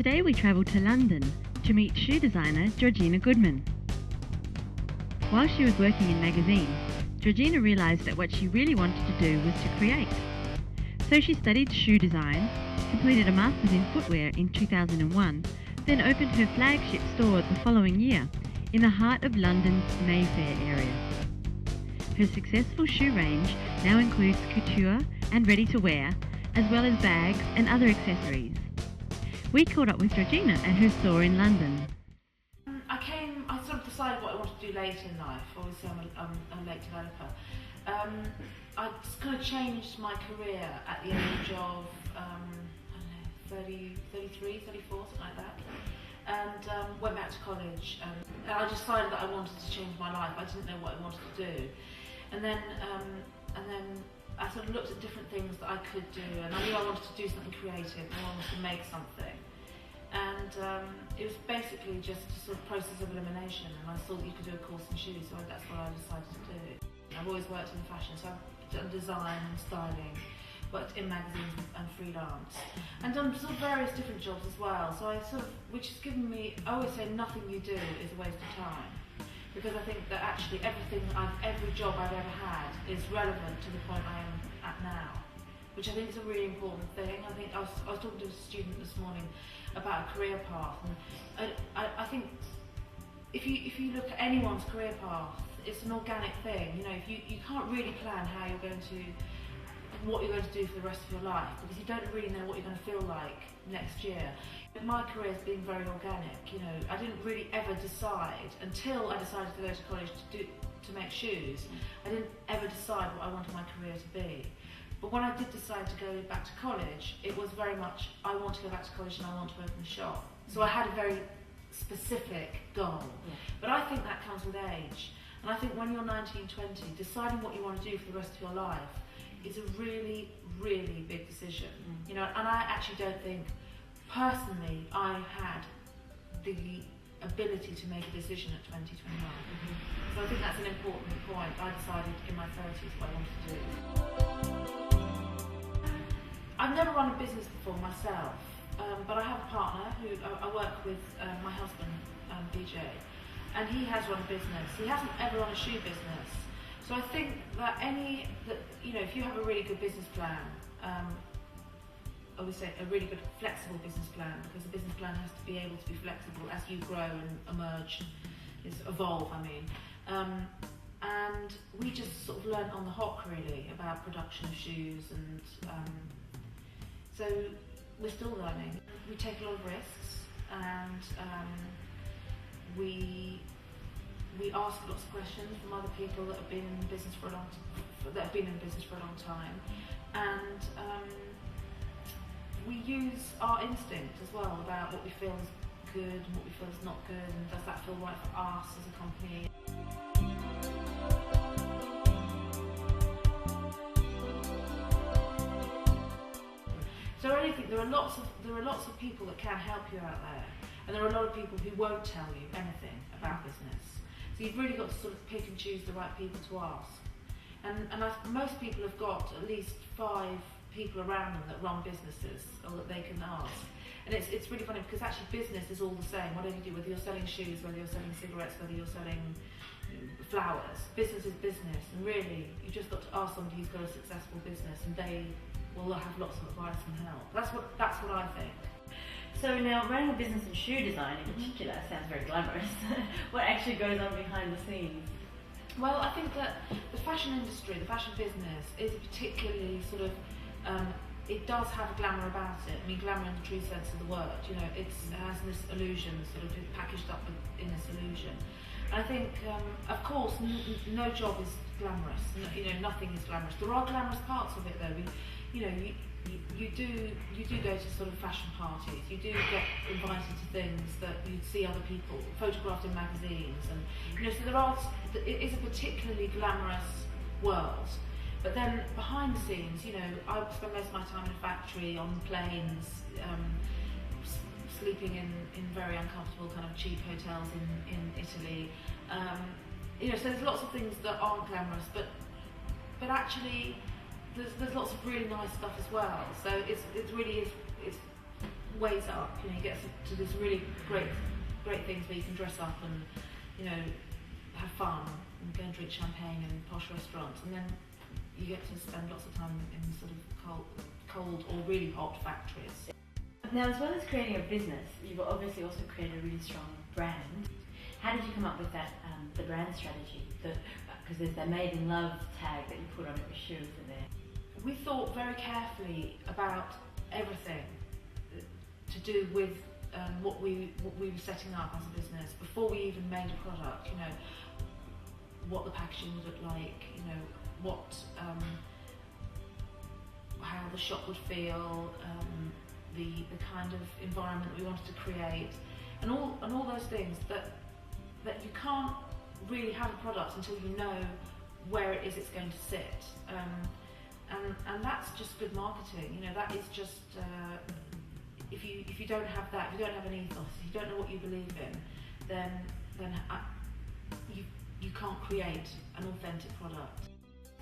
Today we travel to London to meet shoe designer Georgina Goodman. While she was working in magazines, Georgina realised that what she really wanted to do was to create. So she studied shoe design, completed a master's in footwear in 2001, then opened her flagship store the following year in the heart of London's Mayfair area. Her successful shoe range now includes couture and ready-to-wear, as well as bags and other accessories. We caught up with Georgina at her store in London. I sort of decided what I wanted to do later in life. Obviously I'm a late developer. I just kind of changed my career at the age of, I don't know, 33, 34, something like that. And went back to college, and I decided that I wanted to change my life. I didn't know what I wanted to do. And then I sort of looked at different things that I could do, and I knew I wanted to do something creative, and I wanted to make something. And it was basically just a sort of process of elimination, and I thought you could do a course in shoes, so that's what I decided to do. I've always worked in fashion, so I've done design and styling, worked in magazines and freelance, and done sort of various different jobs as well. So which has given me, I always say nothing you do is a waste of time. Because I think that actually every job I've ever had is relevant to the point I am at now, which I think is a really important thing. I think I was talking to a student this morning about a career path, and I think if you look at anyone's career path, it's an organic thing. You know, you can't really plan what you're going to do for the rest of your life, because you don't really know what you're going to feel like next year. But my career has been very organic. You know, I didn't really ever decide until I decided to go to college to make shoes. I didn't ever decide what I wanted my career to be. But when I did decide to go back to college, it was very much, I want to go back to college and I want to open a shop. So I had a very specific goal. Yeah. But I think that comes with age. And I think when you're 19, 20, deciding what you want to do for the rest of your life is a really, really big decision. You know, and I actually don't think, personally, I had the ability to make a decision at 20, 21. So I think that's an important point. I decided in my 30s what I wanted to do. I've never run a business before myself, but I have a partner who I work with, my husband, BJ, and he has run a business. He hasn't ever run a shoe business. So I think that you know, if you have a really good business plan, I would say a really good flexible business plan, because the business plan has to be able to be flexible as you grow and emerge, evolve, I mean. And we just sort of learned on the hop really about production of shoes, and so we're still learning. We take a lot of risks, and we ask lots of questions from other people that have been in business for a long time, and we use our instinct as well about what we feel is good and what we feel is not good, and does that feel right for us as a company. So I really think there are lots of people that can help you out there, and there are a lot of people who won't tell you anything about business. So you've really got to sort of pick and choose the right people to ask. And most people have got at least 5 people around them that run businesses, or that they can ask. And it's really funny, because actually business is all the same, whatever you do, whether you're selling shoes, whether you're selling cigarettes, whether you're selling flowers. Business is business, and really you just got to ask somebody who's got a successful business, and they will have lots of advice and help. That's what I think. So now, running a business in shoe design in particular sounds very glamorous. What actually goes on behind the scenes? Well, I think that the fashion industry, the fashion business, is particularly sort of, it does have a glamour about it. I mean, glamour in the true sense of the word. You know, it has this illusion, sort of packaged up in this illusion. And I think, of course, no job is glamorous. You know, nothing is glamorous. There are glamorous parts of it, though. You do go to sort of fashion parties. You do get invited to things that you'd see other people photographed in magazines, and you know, so it is a particularly glamorous world. But then behind the scenes, you know, I spend most of my time in a factory, on planes, sleeping in very uncomfortable kind of cheap hotels in Italy. You know, so there's lots of things that aren't glamorous, but actually there's lots of really nice stuff as well. So it's weighs up. You know, you get to this really great things where you can dress up and, you know, have fun and go and drink champagne in posh restaurants, and then you get to spend lots of time in sort of cold or really hot factories. Now, as well as creating a business, you've obviously also created a really strong brand. How did you come up with that, the brand strategy? Because there's that Made in Love tag that you put on every shoe, isn't there? We thought very carefully about everything to do with what we were setting up as a business before we even made a product. You know, what the packaging would look like. You know, what how the shop would feel, the kind of environment we wanted to create, and all those things that you can't really have a product until you know where it is it's going to sit. And that's just good marketing. You know, that is just if you don't have that, if you don't have an ethos, if you don't know what you believe in, then you can't create an authentic product.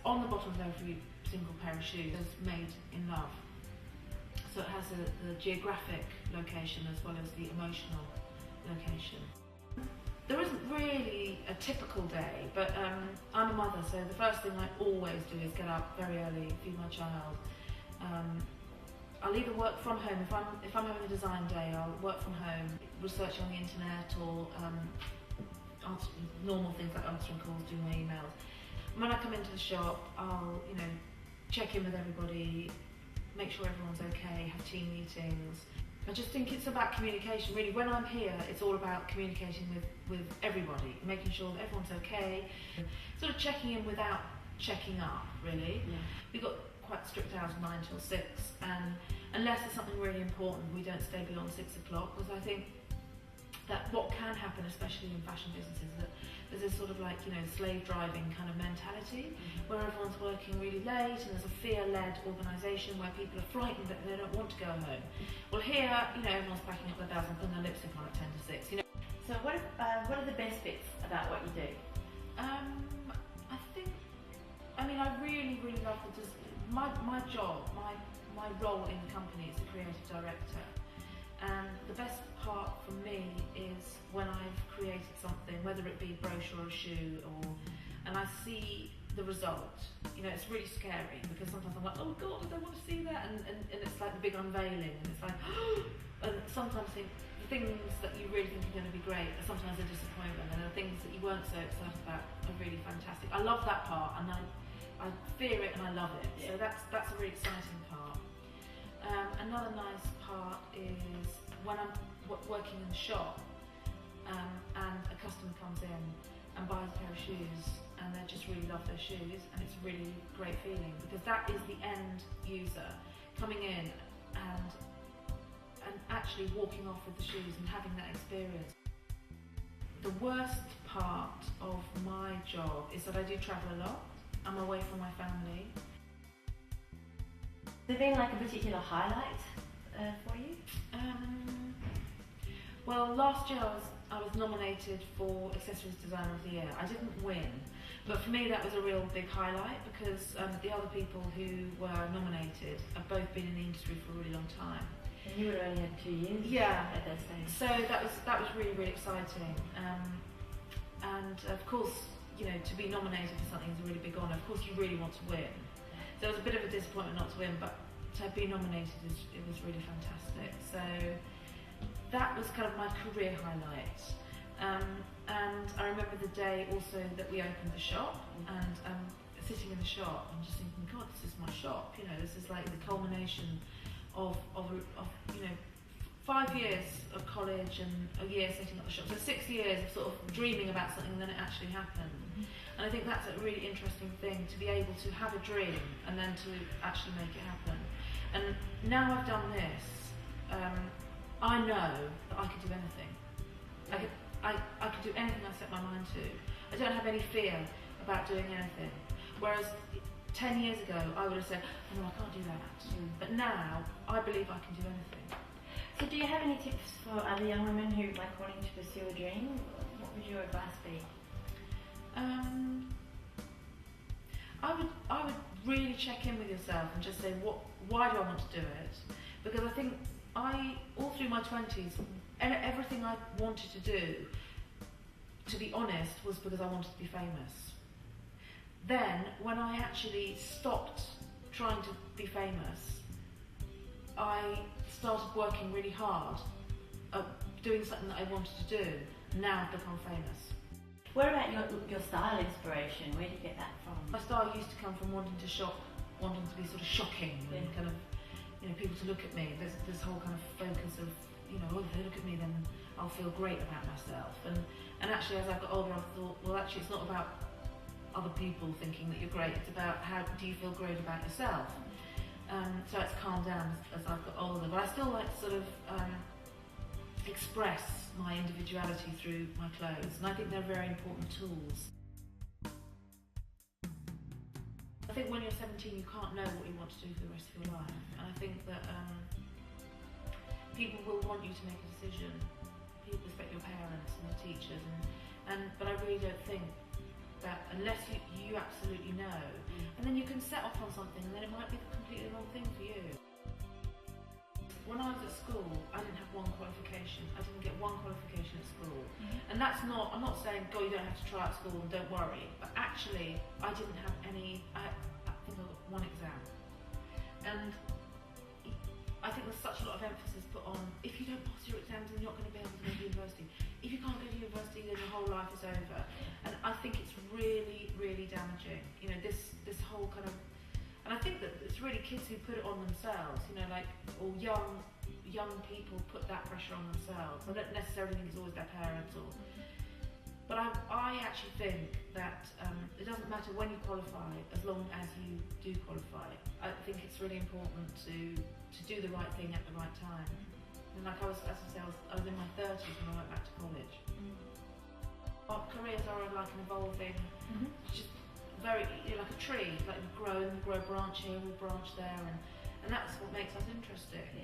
On the bottom of every single pair of shoes is Made in Love. So it has the geographic location as well as the emotional location. There isn't really a typical day, but I'm a mother, so the first thing I always do is get up very early, feed my child. I'll either work from home, if I'm having a design day, I'll work from home, research on the internet, or normal things like answering calls, doing my emails. When I come into the shop, I'll, you know, check in with everybody, make sure everyone's okay, have team meetings. I just think it's about communication, really. When I'm here, it's all about communicating with everybody, making sure that everyone's okay, sort of checking in without checking up, really. Yeah. We've got quite strict hours, 9 till 6, and unless it's something really important, we don't stay beyond 6 o'clock, because I think that what can happen, especially in fashion businesses, that there's this sort of like, you know, slave driving kind of mentality, where everyone's working really late, and there's a fear-led organisation where people are frightened that they don't want to go home. Well, here, you know, everyone's packing up their bags and putting their lipstick on at 10 to 6. You know. So what are the best bits about what you do? I really love my job, my role in the company is a creative director. And the best part for me is when I've created something, whether it be a brochure or a shoe, and I see the result. You know, it's really scary, because sometimes I'm like, oh God, I don't want to see that, and it's like the big unveiling, and it's like, and sometimes the things that you really think are going to be great are sometimes a disappointment, and the things that you weren't so excited about are really fantastic. I love that part, and I fear it and I love it. Yeah. So that's a really exciting part. Another nice part is when I'm working in the shop and a customer comes in and buys a pair of shoes and they just really love their shoes, and it's a really great feeling, because that is the end user coming in and actually walking off with the shoes and having that experience. The worst part of my job is that I do travel a lot. I'm away from my family. Has there been like a particular highlight for you? Well, last year I was nominated for Accessories Designer of the Year. I didn't win, but for me that was a real big highlight, because the other people who were nominated have both been in the industry for a really long time. And you would have only had 2 years. Yeah. At that stage. So that was really exciting. And of course, you know, to be nominated for something is a really big honour. Of course, you really want to win. So it was a bit of a disappointment not to win, but to be nominated, it was really fantastic. So that was kind of my career highlight. And I remember the day also that we opened the shop, and sitting in the shop, I'm just thinking, God, this is my shop. You know, this is like the culmination of you know, 5 years of college and a year setting up the shop. So 6 years of sort of dreaming about something, and then it actually happened. And I think that's a really interesting thing, to be able to have a dream and then to actually make it happen. And now I've done this, I know that I could do anything. I could do anything I set my mind to. I don't have any fear about doing anything. Whereas 10 years ago, I would have said, oh no, I can't do that. But now, I believe I can do anything. So do you have any tips for other young women who like wanting to pursue a dream? What would your advice be? I would really check in with yourself and just say, why do I want to do it? Because I think all through my 20s, everything I wanted to do, to be honest, was because I wanted to be famous. Then, when I actually stopped trying to be famous, I started working really hard at doing something that I wanted to do. Now I've become famous. What about your style inspiration? Where do you get that from? My style used to come from wanting to shop, wanting to be sort of shocking and kind of, people to look at me. There's this whole kind of focus of, oh, if they look at me, then I'll feel great about myself. And actually, as I got older, I thought, well, actually, it's not about other people thinking that you're great. It's about how do you feel great about yourself. So it's calmed down as I've got older. But I still like to sort of express my individuality through my clothes, and I think they're very important tools. I think when you're 17, you can't know what you want to do for the rest of your life, and I think that people will want you to make a decision. People expect your parents and your teachers, but I really don't think that unless you absolutely know, and then you can set off on something, and then it might be the completely wrong thing for you. When I was at school, I didn't have one qualification. I didn't get one qualification at school. And that's not, I'm not saying, God, you don't have to try at school and don't worry. But actually, I didn't have any, I think I got one exam. And I think there's such a lot of emphasis put on, if you don't pass your exams, then you're not going to be able to go to university. If you can't go to university, then your whole life is over. And I think it's really, really damaging. This whole kind of, and I think that it's really kids who put it on themselves, or young people put that pressure on themselves. I don't necessarily think it's always their parents, but I actually think that it doesn't matter when you qualify, as long as you do qualify. I think it's really important to do the right thing at the right time. And like I was in my 30s when I went back to college. Our careers are like an evolving, just very, like a tree, like we grow branch here, we branch there, and that's what makes us interesting.